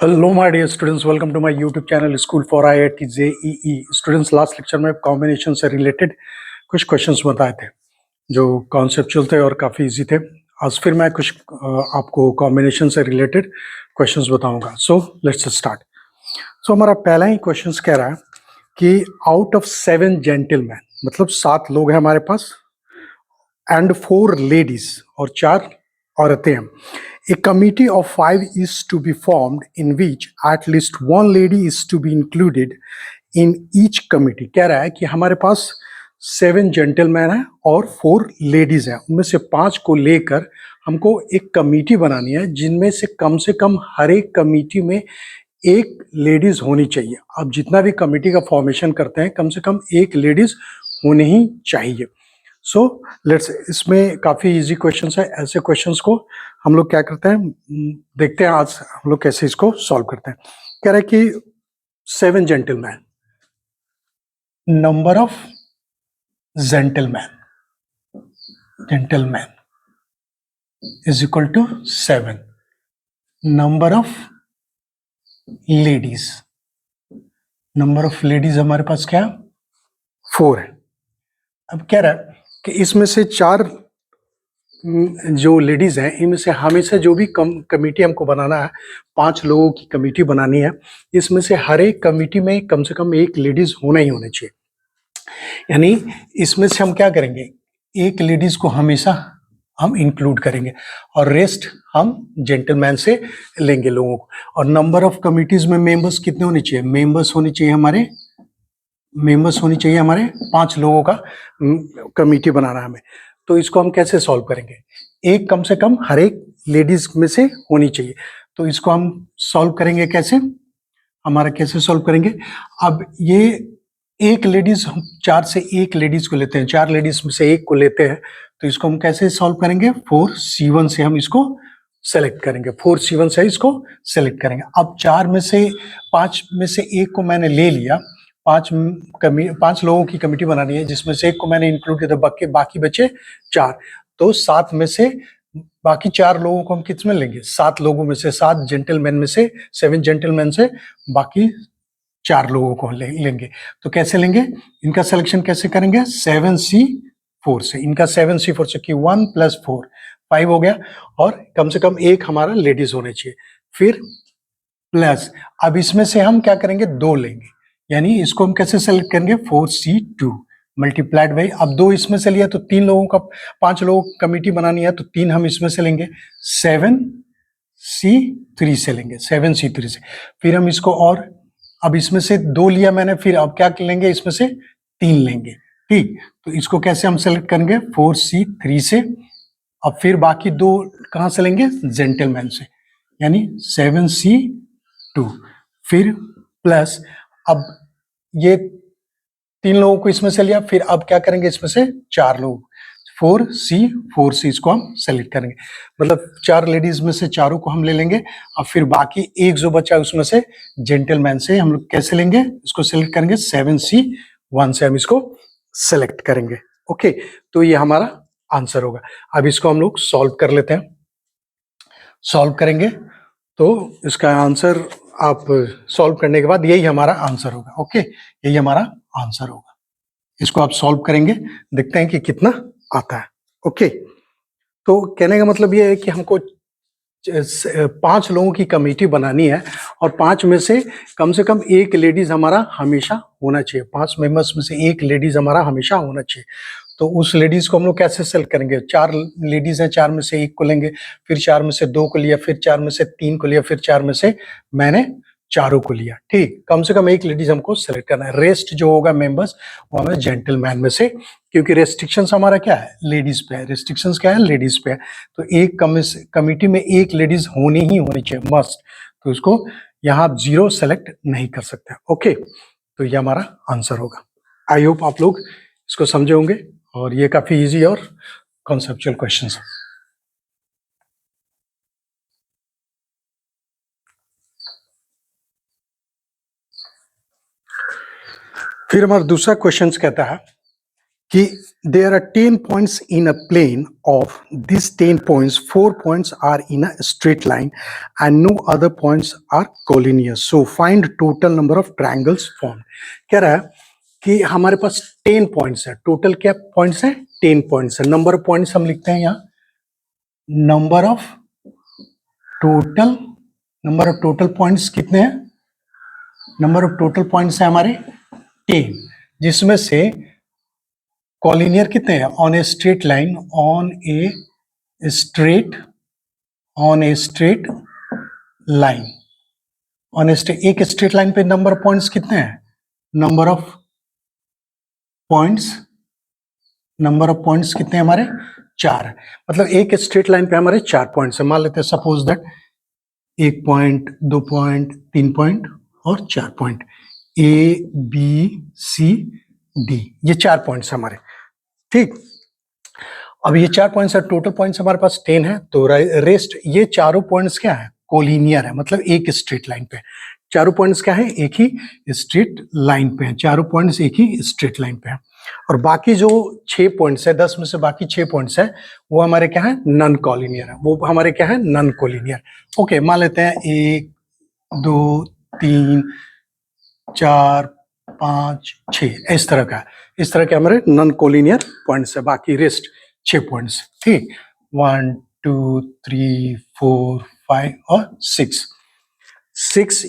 Hello my dear students, welcome to my YouTube channel school for IIT JEE. Students, last lecture में combination से related कुछ questions बताए थे जो conceptual थे और काफ़ी इजी थे। आज फिर मैं कुछ आपको कॉम्बिनेशन से रिलेटेड क्वेश्चंस बताऊंगा। So let's start. सो हमारा पहला ही क्वेश्चंस कह रहा है कि आउट ऑफ 7 जेंटलमैन, मतलब 7 लोग हैं हमारे पास एंड 4 लेडीज और 4 औरतें हैं। A committee of 5 is to be formed in which at least one lady is to be included in each committee। कह रहा है कि हमारे पास 7 जेंटलमैन हैं और 4 लेडीज हैं, उनमें से 5 को लेकर हमको एक कमेटी बनानी है जिनमें से कम हर एक कमेटी में एक लेडीज होनी चाहिए। अब जितना भी कमेटी का फॉर्मेशन करते हैं कम से कम एक लेडीज होनी ही चाहिए। सो लेट्स, इसमें काफ़ी इजी क्वेश्चंस है। ऐसे क्वेश्चंस को हम लोग क्या करते हैं, देखते हैं आज हम लोग कैसे इसको सॉल्व करते हैं। कह रहे हैं कि 7 gentleman, number of gentleman is equal to 7, number of ladies हमारे पास क्या है, 4 है। अब कह रहा है कि इसमें से 4 जो लेडीज हैं, इनमें से हमेशा जो भी कमेटी हमको बनाना है, 5 लोगों की कमेटी बनानी है, इसमें से हर एक कमेटी में कम से कम एक लेडीज होना ही होना चाहिए। यानी इसमें से हम क्या करेंगे, एक लेडीज को हमेशा हम इंक्लूड करेंगे और रेस्ट हम जेंटलमैन से लेंगे लोगों को। और नंबर ऑफ कमिटीज में मेंबर्स कितने होने चाहिए, मेंबर्स होने चाहिए हमारे 5 लोगों का कमेटी बनाना है हमें। तो इसको हम कैसे सॉल्व करेंगे, एक कम से कम हर एक लेडीज में से होनी चाहिए। तो इसको हम सॉल्व करेंगे कैसे, कैसे सॉल्व करेंगे। अब ये एक लेडीज, हम 4 से एक लेडीज को लेते हैं, 4 लेडीज में से एक को लेते हैं, तो इसको हम कैसे सॉल्व करेंगे, 4C1 से हम इसको सेलेक्ट करेंगे, 4C1 से इसको सेलेक्ट करेंगे। अब 4 में से 5 में से एक को मैंने ले लिया, 5 लोगों की कमेटी बनानी है जिसमें से एक को मैंने इंक्लूड किया, तो बाकी बचे 4। तो 7 में से बाकी 4 लोगों को हम किस में लेंगे, 7 लोगों में से, 7 जेंटलमैन में से, 7 जेंटलमैन से बाकी 4 लोगों को लेंगे। तो कैसे लेंगे, इनका सिलेक्शन कैसे करेंगे, 7C4 से। इनका 7C4 से कि 1 + 4 5 हो गया, और कम से कम एक हमारा लेडीज होने चाहिए। फिर प्लस, अब इसमें से हम क्या करेंगे, 2 लेंगे, यानी इसको हम कैसे सेलेक्ट करेंगे, 4C2 मल्टीप्लाइड बाई, अब 2 इसमें से लिया तो 3 लोगों का, 5 लोगों की कमेटी बनानी है तो 3 हम इसमें से लेंगे, 7C3 से लेंगे, 7C3 से। फिर हम इसको, और अब इसमें से 2 लिया मैंने, फिर अब क्या लेंगे, इसमें से 3 लेंगे। ठीक, तो इसको कैसे हम सेलेक्ट करेंगे, 4C3 से। अब फिर बाकी 2 कहां से लेंगे, जेंटलमैन से, यानी 7C2। फिर प्लस, अब ये 3 लोगों को इसमें से लिया, फिर अब क्या करेंगे, इसमें से 4 लोग, 4C इसको हम सेलेक्ट करेंगे, मतलब 4 लेडीज में से चारों को हम ले लेंगे। अब फिर बाकी एक जो बचा उसमें से जेंटलमैन से हम लोग कैसे लेंगे, इसको सेलेक्ट करेंगे, 7C1 से हम इसको सेलेक्ट करेंगे। ओके, तो ये हमारा आंसर होगा। अब इसको हम लोग सॉल्व कर लेते हैं। सॉल्व करेंगे तो इसका आंसर, आप सॉल्व करने के बाद यही हमारा आंसर होगा। ओके, यही हमारा आंसर होगा। इसको आप सॉल्व करेंगे, देखते हैं कि कितना आता है। ओके, तो कहने का मतलब ये है कि हमको 5 लोगों की कमेटी बनानी है और 5 में से कम एक लेडीज हमारा हमेशा होना चाहिए, 5 मेंबर्स में से एक लेडीज हमारा हमेशा होना चाहिए। तो उस लेडीज को हम लोग कैसे सेलेक्ट करेंगे, 4 लेडीज हैं, 4 में से एक को लेंगे, फिर 4 में से 2 को लिया, फिर 4 में से 3 को लिया, फिर 4 में से मैंने चारों को लिया। ठीक, कम से कम एक लेडीज हमको सेलेक्ट करना है। रेस्ट जो होगा मेंबर्स, वो हमें जेंटलमैन में से, क्योंकि रेस्ट्रिक्शंस हमारा क्या है, लेडीज पे है। रेस्ट्रिक्शंस क्या है, लेडीज पे है। तो एक कमिटी में एक लेडीज होनी ही होनी चाहिए, मस्ट। तो इसको यहाँ आप 0 सेलेक्ट नहीं कर सकते। ओके, तो ये हमारा आंसर होगा। आई होप आप लोग इसको समझे होंगे, और ये काफी इजी और कॉन्सेप्चुअल क्वेश्चन है। फिर हमारा दूसरा क्वेश्चन कहता है कि there are 10 points in a plane. Of these 10 points, 4 points are in a straight line and no other points are collinear. So find total number of triangles formed. कह रहा है कि हमारे पास 10 पॉइंट्स है. टोटल क्या पॉइंट्स है? 10 points है. Number of points हम लिखते हैं यहाँ नंबर ऑफ टोटल पॉइंट्स कितने हैं? नंबर ऑफ टोटल पॉइंट्स है हमारे 10, जिसमें से कॉलिनियर कितने हैं? On a straight line, on a straight line, एक स्ट्रेट लाइन पे नंबर ऑफ पॉइंट्स कितने हैं? नंबर ऑफ पॉइंट्स कितने हैं हमारे? 4 है. मतलब एक स्ट्रेट लाइन पे हमारे 4 पॉइंट्स है. मान लेते हैं suppose that 1 point, 2 point, 3 point और 4 point, A B C D, ये 4 पॉइंट्स हमारे. ठीक, अब ये 4 पॉइंट्स है. टोटल पॉइंट्स हमारे पास 10 है. तो रेस्ट ये चारों पॉइंट्स क्या है? कोलिनियर है, मतलब एक स्ट्रेट लाइन पे. चारों पॉइंट्स क्या है? एक ही स्ट्रेट लाइन पे है. चारों पॉइंट्स एक ही स्ट्रेट लाइन पे है. और बाकी जो 6 पॉइंट्स है, 10 में से बाकी 6 पॉइंट्स है, वो हमारे क्या है? नॉन कॉलिनियर है. वो हमारे क्या है? Non collinear. ओके, मान लेते हैं 1 2 3 4 5 6 इस तरह का. इस तरह के हमारे नॉन कोलिनियर पॉइंट्स है. बाकी रेस्ट 6 पॉइंट्स. ठीक, 1 2 3 4 5 और 6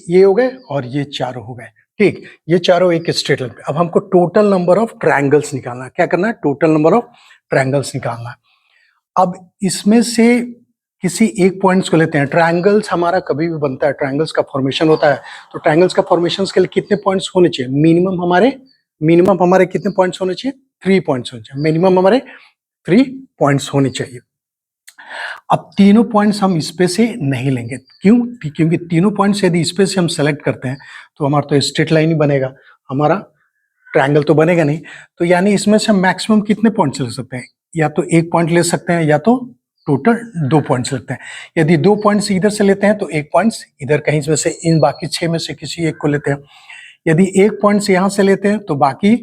ये हो गए और ये चारों हो गए. ठीक, ये चारों एक स्ट्रेट लाइन पे. अब हमको टोटल नंबर ऑफ ट्रायंगल्स निकालना है. क्या करना है? टोटल नंबर ऑफ ट्रायंगल्स निकालना है. अब इसमें से किसी एक पॉइंट्स को लेते हैं. ट्रायंगल्स हमारा कभी भी बनता है, ट्रायंगल्स का फॉर्मेशन होता है. तो ट्रायंगल्स का फॉर्मेशन के लिए कितने पॉइंट्स होने चाहिए? मिनिमम हमारे कितने पॉइंट्स होने चाहिए? 3 पॉइंट्स होने चाहिए. मिनिमम हमारे 3 पॉइंट्स होने चाहिए. अब तीनों पॉइंट्स हम इस पे से नहीं लेंगे. क्यों? क्योंकि तीनों पॉइंट्स यदि इस पे से हम सेलेक्ट करते हैं तो हमारा तो स्ट्रेट लाइन ही बनेगा, हमारा ट्रायंगल तो बनेगा नहीं. तो यानी इसमें से हम मैक्सिमम कितने पॉइंट्स ले सकते हैं? या तो 1 पॉइंट ले सकते हैं या तो टोटल 2 पॉइंट्स लेते हैं. यदि 2 पॉइंट्स इधर से लेते हैं तो 1 पॉइंट्स इधर कहीं में से, इन बाकी 6 में से किसी एक को लेते हैं. यदि 1 पॉइंट्स यहां से लेते हैं तो बाकी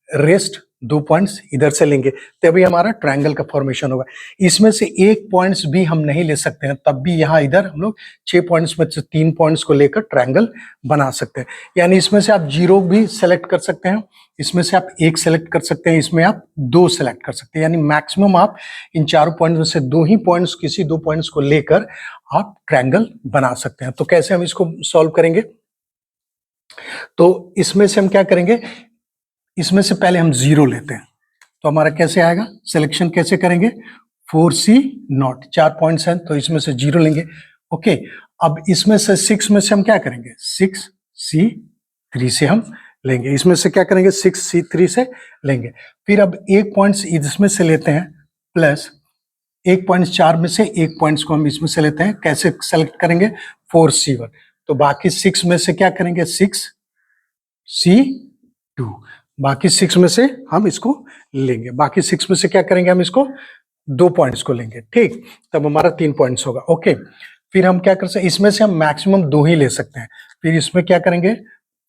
रेस्ट 2 पॉइंट्स इधर से लेंगे, तभी हमारा ट्रायंगल का फॉर्मेशन होगा. इसमें से 1 पॉइंट्स भी हम नहीं ले सकते हैं, तब भी यहाँ इधर हम लोग 6 पॉइंट्स में से 3 पॉइंट्स को लेकर ट्रायंगल बना सकते हैं. यानी इसमें से आप 0 भी सेलेक्ट कर सकते हैं, इसमें से आप 1 सेलेक्ट कर सकते हैं, इसमें आप 2 सेलेक्ट कर सकते हैं. यानी मैक्सिमम आप इन चारों पॉइंट्स में से 2 ही पॉइंट्स, किसी 2 पॉइंट्स को लेकर आप ट्रायंगल बना सकते हैं. तो कैसे हम इसको सॉल्व करेंगे? तो इसमें से हम क्या करेंगे? इसमें से पहले हम 0 लेते हैं. तो हमारा कैसे आएगा? सिलेक्शन कैसे करेंगे? 4C0, 4 पॉइंट्स हैं तो इसमें से 0 लेंगे. ओके, अब इसमें से 6 में से हम क्या करेंगे? 6C3 से हम लेंगे. इसमें से क्या करेंगे? 6C3 से लेंगे. फिर अब 1 पॉइंट्स इसमें से लेते हैं, प्लस 1 पॉइंट 4 में से 1 पॉइंट्स को हम इसमें से लेते हैं. कैसे सेलेक्ट करेंगे? 4C1. तो बाकी 6 में से क्या करेंगे? 6C2. बाकी 6 में से हम इसको लेंगे. बाकी 6 में से क्या करेंगे? हम इसको 2 पॉइंट्स को लेंगे. ठीक, तब हमारा 3 पॉइंट्स होगा. ओके, फिर हम क्या कर सकते हैं? इसमें से हम मैक्सिमम 2 ही ले सकते हैं. फिर इसमें क्या करेंगे?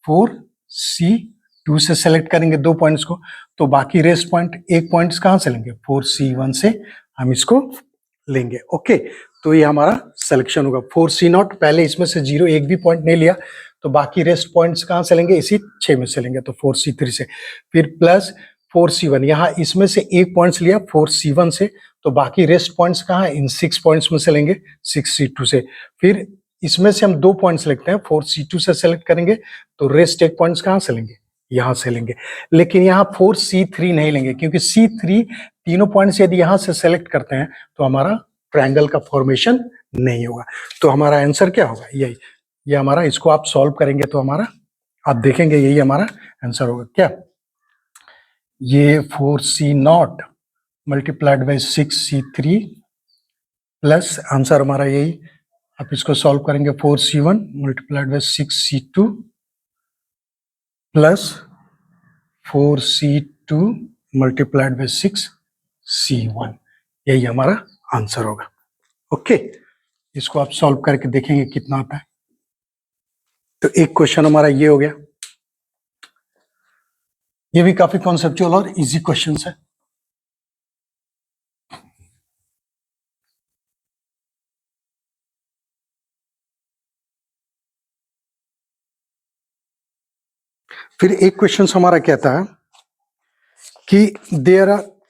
4C2 से सेलेक्ट करेंगे 2 पॉइंट्स को. तो बाकी रेस्ट पॉइंट 1 पॉइंट्स कहां से लेंगे? 4C1 से हम इसको लेंगे. ओके, तो ये हमारा सिलेक्शन होगा. 4C0, पहले इसमें से 0 एक भी पॉइंट नहीं लिया, तो बाकी रेस्ट पॉइंट्स कहां से लेंगे? इसी 6 में से लेंगे, तो 4C3 से. फिर प्लस 4C1, यहाँ इसमें से 1 पॉइंट्स लिया 4C1 से, तो बाकी रेस्ट पॉइंट्स कहाँ है? इन 6 पॉइंट्स में से लेंगे, 6C2 से. फिर इसमें से हम 2 पॉइंट्स लिखते हैं, 4C2 से सेलेक्ट करेंगे, तो रेस्ट 1 पॉइंट्स कहाँ से लेंगे? यहाँ से लेंगे. लेकिन यहाँ 4C3 नहीं लेंगे, क्योंकि C3 तीनों पॉइंट्स यदि यहाँ से सेलेक्ट करते हैं तो हमारा ट्रायंगल का फॉर्मेशन नहीं होगा. तो हमारा आंसर क्या होगा? यही, ये हमारा, इसको आप सॉल्व करेंगे तो हमारा, आप देखेंगे यही हमारा आंसर होगा. क्या? ये 4C0 multiplied by 6C3 plus answer हमारा यही. आप इसको सॉल्व करेंगे 4C1 multiplied by 6C2 plus 4C2 multiplied by 6C1. यही हमारा आंसर होगा. ओके, इसको आप सॉल्व करके देखेंगे कितना आता है. तो एक क्वेश्चन हमारा ये हो गया. ये भी काफी कॉन्सेप्चुअल और इजी क्वेश्चंस है. फिर एक क्वेश्चन हमारा कहता है कि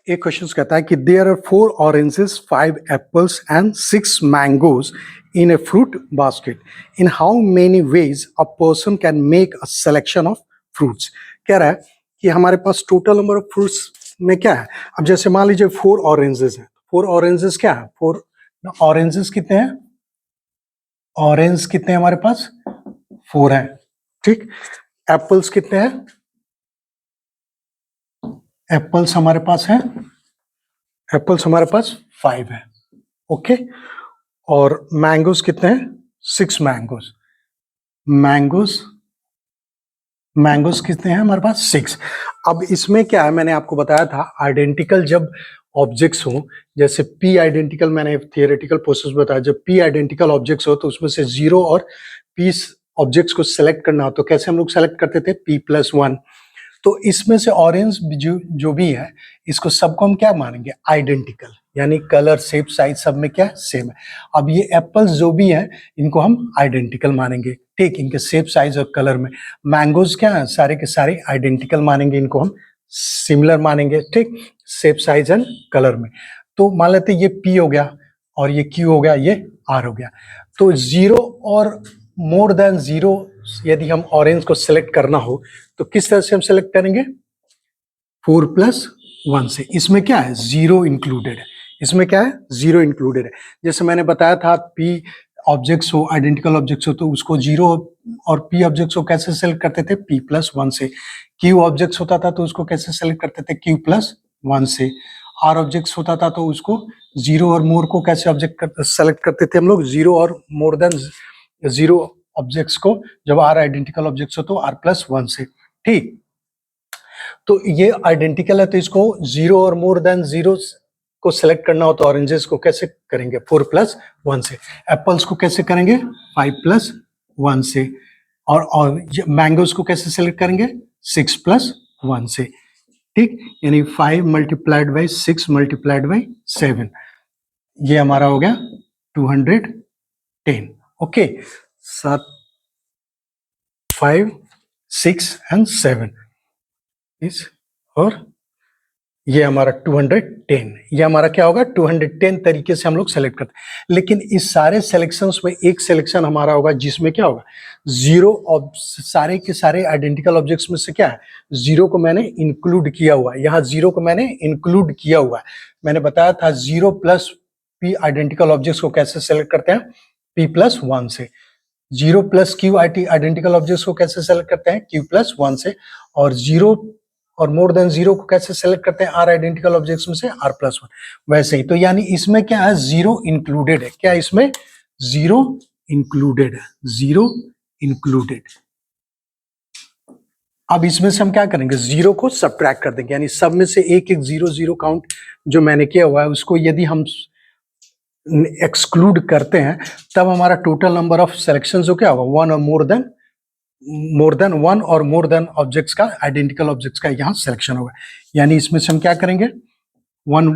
एक क्वेश्चन कहता है कि there are 4 oranges, 5 apples and 6 mangoes in a fruit basket. In how many ways a person can make a selection of fruits. कह रहा है कि हमारे पास टोटल नंबर ऑफ फ्रूट्स में क्या है। अब जैसे मान लीजिए 4 ऑरेंजेस है, 4 ऑरेंजेस क्या है, 4 ऑरेंजेस कितने हैं, ऑरेंज कितने हैं हमारे पास, 4 हैं, ठीक। एप्पल्स कितने हैं, एप्पल्स हमारे पास है, एप्पल्स हमारे पास 5 है, ओके। और मैंगोज कितने हैं, 6 मैंगोज, मैंगोज मैंगोज कितने हैं हमारे पास, 6। अब इसमें क्या है, मैंने आपको बताया था आइडेंटिकल जब ऑब्जेक्ट्स हो, जैसे पी आइडेंटिकल, मैंने थियोरेटिकल प्रोसेस बताया, जब पी आइडेंटिकल ऑब्जेक्ट्स हो तो उसमें से 0 और पी ऑब्जेक्ट्स को सेलेक्ट करना हो तो कैसे हम लोग सेलेक्ट करते थे, p+1। तो इसमें से ऑरेंज जो भी है, इसको सबको हम क्या मानेंगे, आइडेंटिकल, यानी कलर शेप साइज सब में क्या सेम है। अब ये एप्पल्स जो भी है इनको हम आइडेंटिकल मानेंगे, ठीक, इनके शेप साइज और कलर में। मैंगोज क्या है, सारे के सारे आइडेंटिकल मानेंगे, इनको हम सिमिलर मानेंगे, ठीक, शेप साइज एंड कलर में। तो मान लेते ये पी हो गया और ये क्यू हो गया, ये आर हो गया। तो 0 और मोर देन 0 यदि हम ऑरेंज को सिलेक्ट करना हो तो किस तरह से हम सेलेक्ट करेंगे, 4+1 से। इसमें क्या है, 0 इंक्लूडेड है, इसमें क्या है, 0 इंक्लूडेड है। जैसे मैंने बताया था पी ऑब्जेक्ट्स हो, आइडेंटिकल ऑब्जेक्ट्स हो तो उसको 0 और पी ऑब्जेक्ट्स को कैसे सेलेक्ट करते थे, p+1 से। क्यू ऑब्जेक्ट्स होता था तो उसको कैसे सेलेक्ट करते थे, q+1 से। आर ऑब्जेक्ट्स होता था तो उसको 0 और मोर को कैसे ऑब्जेक्ट सेलेक्ट करते थे हम लोग, 0 और मोर देन 0 ऑब्जेक्ट्स को, जब आर आइडेंटिकल ऑब्जेक्ट्स हो तो r+1 से, ठीक। तो ये आइडेंटिकल है तो इसको 0 और मोर देन 0 को सिलेक्ट करना हो तो ऑरेंजेस को कैसे करेंगे, 4+1 से। एप्पल्स को कैसे करेंगे, 5+1 से। और मैंगोज को कैसे सेलेक्ट करेंगे, 6+1 से, ठीक। यानी 5 मल्टीप्लाइड बाई 6 मल्टीप्लाइड बाई 7, ये हमारा हो गया 210, ओके। 7, 5, 6 एंड 7 इस, और ये हमारा 210, ये हमारा क्या होगा, 210 तरीके से हम लोग सेलेक्ट करते हैं। लेकिन इस सारे सिलेक्शंस में एक सिलेक्शन हमारा होगा जिसमें क्या होगा, 0 और सारे के सारे आइडेंटिकल ऑब्जेक्ट्स में से क्या है, 0 को मैंने इंक्लूड किया हुआ है, यहाँ 0 को मैंने इंक्लूड किया हुआ है। मैंने बताया था 0 प्लस पी आइडेंटिकल ऑब्जेक्ट्स को कैसे सेलेक्ट करते हैं, p+1 से। 0 प्लस क्यू आइडेंटिकल ऑब्जेक्ट्स को कैसे सेलेक्ट करते हैं, q+1 से। और 0 और मोर देन 0 को कैसे सेलेक्ट करते हैं, आर आइडेंटिकल ऑब्जेक्ट्स में से r+1। वैसे ही तो यानी इसमें क्या है, 0 इंक्लूडेड है, क्या इसमें 0 इंक्लूडेड है, 0 इंक्लूडेड। अब इसमें से हम क्या करेंगे, 0 को सब्ट्रैक्ट कर देंगे, यानी सब में से एक एक 0 0 काउंट जो मैंने किया हुआ है उसको यदि हम एक्सक्लूड करते हैं तब हमारा टोटल नंबर ऑफ सिलेक्शन जो क्या होगा, 1 और मोर देन 1 और मोर देन ऑब्जेक्ट्स का, आइडेंटिकल ऑब्जेक्ट्स का यहाँ सिलेक्शन होगा। यानी इसमें से हम क्या करेंगे, 1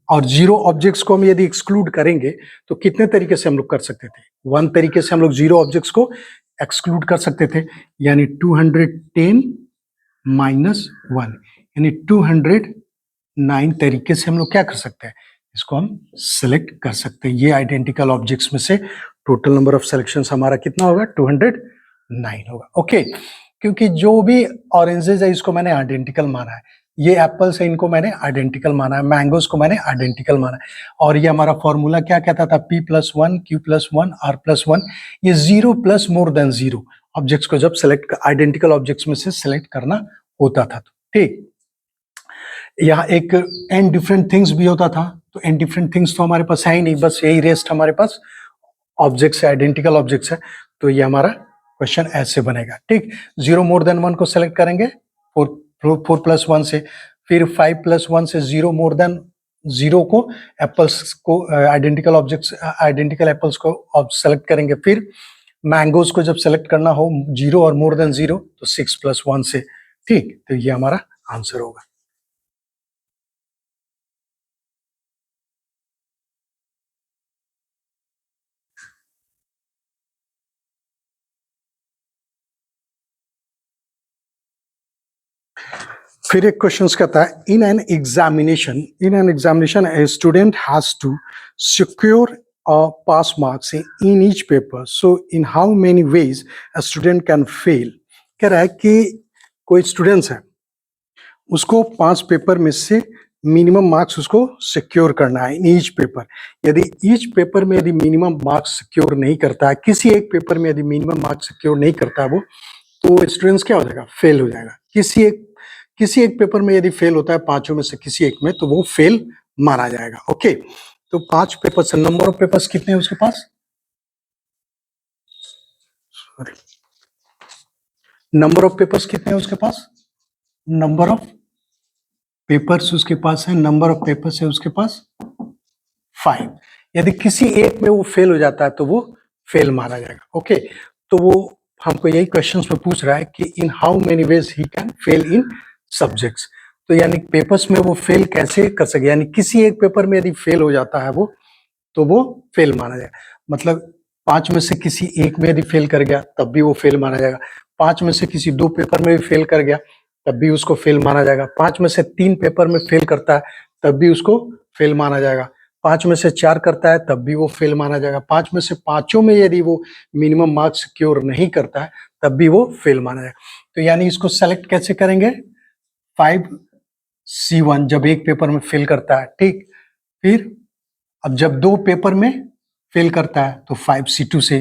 और 0 ऑब्जेक्ट्स को हम यदि एक्सक्लूड करेंगे तो कितने तरीके से हम लोग कर सकते थे, 1 तरीके से हम लोग 0 ऑब्जेक्ट्स को एक्सक्लूड कर सकते थे, यानी 210 माइनस 1, यानी 209 तरीके से हम लोग क्या कर सकते हैं, इसको हम सिलेक्ट कर सकते हैं। ये आइडेंटिकल ऑब्जेक्ट्स में से टोटल नंबर ऑफ सिलेक्शंस हमारा कितना होगा, 209 होगा, ओके। क्योंकि जो भी ऑरेंजेस है इसको मैंने आइडेंटिकल माना है, ये एप्पल्स है इनको मैंने आइडेंटिकल माना है, मैंगोज को मैंने आइडेंटिकल माना है। और ये हमारा फॉर्मूला क्या कहता था, p+1 q+1 r+1। ये 0 प्लस मोर देन 0 ऑब्जेक्ट्स को जब सेलेक्ट आइडेंटिकल ऑब्जेक्ट्स में से सेलेक्ट करना होता था, ठीक। यहाँ एक एन डिफरेंट थिंग्स भी होता था, तो एन डिफरेंट थिंग्स तो हमारे पास है ही नहीं, बस यही रेस्ट हमारे पास ऑब्जेक्ट्स है, आइडेंटिकल ऑब्जेक्ट्स है। तो ये हमारा क्वेश्चन ऐसे बनेगा, ठीक। 0 मोर देन 1 को सेलेक्ट करेंगे 4+1 से, फिर 5+1 से 0 मोर देन 0 को, एप्पल्स को, आइडेंटिकल ऑब्जेक्ट्स, आइडेंटिकल एप्पल्स को सेलेक्ट करेंगे। फिर मैंगोज को जब सेलेक्ट करना हो 0 और मोर देन 0 तो 6+1 से, ठीक। तो ये हमारा आंसर होगा। फिर एक क्वेश्चन कहता है in an examination a student has to secure pass marks in each paper, so in how many ways a student can fail. कह रहा है कि कोई स्टूडेंट्स है, उसको 5 पेपर में से मिनिमम मार्क्स उसको सिक्योर करना है इन ईच पेपर। यदि ईच पेपर में यदि मिनिमम मार्क्स सिक्योर नहीं करता है, किसी एक पेपर में यदि मिनिमम मार्क्स सिक्योर नहीं करता है वो, तो स्टूडेंट्स क्या हो जाएगा, फेल हो जाएगा। किसी एक पेपर में यदि फेल होता है पांचों में से किसी एक में, तो वो फेल माना जाएगा। ओके, तो 5 पेपर से नंबर ऑफ पेपर्स कितने हैं उसके पास, सॉरी, नंबर ऑफ पेपर्स कितने हैं उसके पास, नंबर ऑफ पेपर्स उसके पास है, नंबर ऑफ पेपर्स है उसके पास 5। यदि किसी एक में वो फेल हो जाता है तो वो फेल माना जाएगा। ओके, तो वो हमको यही क्वेश्चंस में पूछ रहा है कि इन how many veg he can fail in subjects. तो यानी पेपर्स में वो फेल कैसे कर सके, यानी किसी एक पेपर में यदि फेल हो जाता है वो, तो वो फेल माना जाएगा। मतलब 5 में से किसी एक में यदि फेल कर गया तब भी वो फेल माना जाएगा। 5 में से किसी 2 पेपर में भी फेल कर गया तब भी उसको फेल माना जाएगा। 5 में से 3 पेपर में फेल करता है तब भी उसको फेल माना जाएगा। 5 में से 4 करता है तब भी वो फेल माना जाएगा। 5 में से पांचों में यदि वो मिनिमम मार्क्स सिक्योर नहीं करता है तब भी वो फेल माना जाएगा। तो यानी इसको सेलेक्ट कैसे करेंगे, 5C1 जब एक पेपर में फेल करता है, ठीक। फिर अब जब 2 पेपर में फेल करता है तो 5C2 से,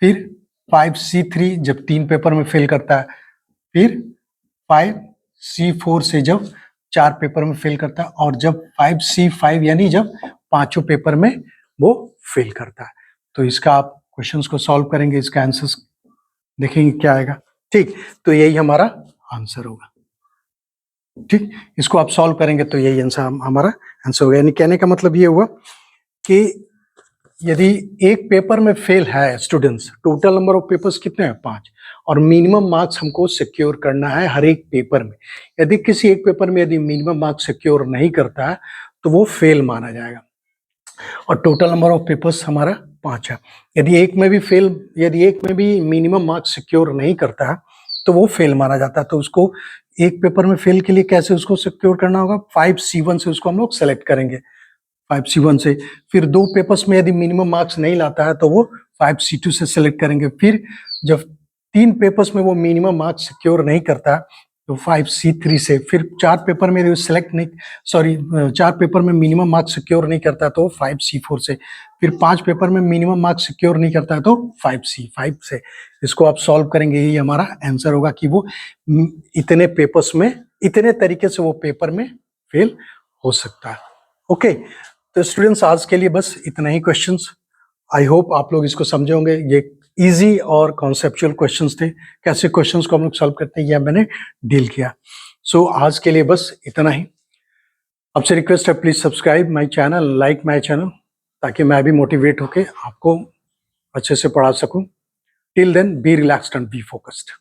फिर 5C3 जब 3 पेपर में फेल करता है, फिर 5C4 से जब 4 पेपर में फेल करता है, और जब 5C5 यानी जब पांचों पेपर में वो फेल करता है। तो इसका आप क्वेश्चंस को सॉल्व करेंगे, इसका आंसर देखेंगे क्या आएगा, ठीक। तो यही हमारा आंसर होगा, ठीक। इसको आप सॉल्व करेंगे तो यही आंसर हमारा आंसर होगा। यानी कहने का मतलब ये हुआ कि यदि एक पेपर में फेल है students, total number of papers कितने हैं, 5, और मिनिमम मार्क्स हमको सिक्योर करना है हर एक पेपर में। यदि किसी एक पेपर में यदि मिनिमम मार्क्स सिक्योर नहीं करता है तो वो फेल माना जाएगा, और टोटल नंबर ऑफ पेपर्स हमारा 5 है। यदि एक में भी मिनिमम मार्क्स सिक्योर नहीं करता है तो वो फेल माना जाता है। तो उसको एक पेपर में फेल के लिए कैसे उसको सिक्योर करना होगा, 5C1 से उसको हम लोग सेलेक्ट करेंगे, 5C1 से। फिर 2 पेपर्स में यदि मिनिमम मार्क्स नहीं लाता है तो वो 5C2 से सेलेक्ट करेंगे। फिर जब 3 पेपर्स में वो मिनिमम मार्क्स सिक्योर नहीं करता तो 5C3 से। फिर 4 पेपर में यदि 4 पेपर में मिनिमम मार्क्स सिक्योर नहीं करता तो 5C4 से। फिर 5 पेपर में मिनिमम मार्क्स सिक्योर नहीं करता है तो 5C5 से। इसको आप सॉल्व करेंगे, यही हमारा आंसर होगा कि वो इतने पेपर्स में, इतने तरीके से वो पेपर में फेल हो सकता है। ओके, तो स्टूडेंट्स आज के लिए बस इतना ही क्वेश्चंस। आई होप आप लोग इसको समझे होंगे। ये इजी और कॉन्सेप्चुअल क्वेश्चंस थे, कैसे क्वेश्चंस को हम लोग सॉल्व करते हैं यह मैंने डील किया। सो आज के लिए बस इतना ही। आपसे रिक्वेस्ट है, please subscribe my channel, like my channel, ताकि मैं भी मोटिवेट होके आपको अच्छे से पढ़ा सकूं। Till then be relaxed and be focused.